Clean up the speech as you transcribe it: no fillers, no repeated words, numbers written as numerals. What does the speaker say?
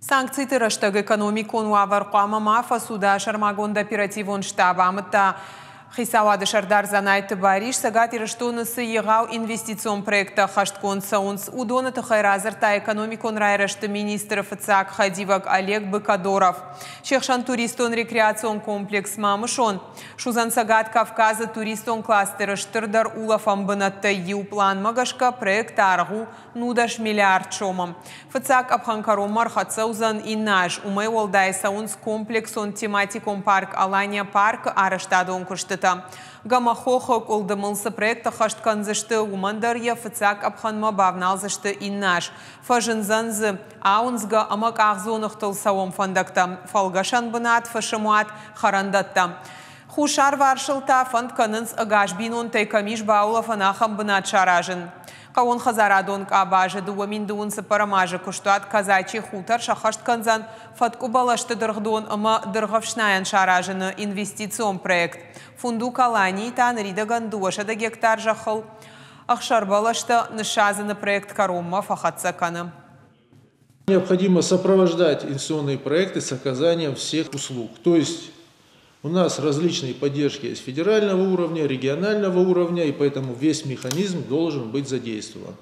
Санкции тырыштык экономикон уаварқуама мафа суда шармагонда оперативон штабамытта Хисавады шардар занайты бариш сагат ирыштонысы егау инвестицион проекта хашткон саунс удоны тахайразырта экономикон райрышты министр ФЦАК Хадивак Олег Быкадоров. Шехшан туристон рекреацион комплекс мамышон. Шузан сагат Кавказа туристон кластеры штырдар улафам бынатты ю план магашка проект аргу нудаш миллиард шомам. ФЦАК абханкаром мархатсаузан иннаж умай олдай саунс комплексон тематикон парк Алания парк арыштадон кушты. Гамахохок олдымылсы проекта хаштканзышты умандарья ФЦАК абханма бавналзышты иннаш. Фажынзанзы аунзга амак ағзонықтыл сауым фандакта. Фалгашан бынат фашымуат харандатта. Хушар варшылта фандканынс агашбинон тайкамиш баула фанахам бынат шаражын. Каон хазарадон кабажы дуаминдуынсы парамажы куштуат казачи хутар шахаштканзан фатку балашты дыргдон ама дыргавшнаян шаражыны инвестицион проект. Фунду калани тан ридаган дуашада гектар жахыл. Ахшар балашты нышазыны проект каромма фахатсаканы. Необходимо сопровождать инвестиционные проекты с оказанием всех услуг. То есть у нас различные поддержки с федерального уровня, регионального уровня, и поэтому весь механизм должен быть задействован.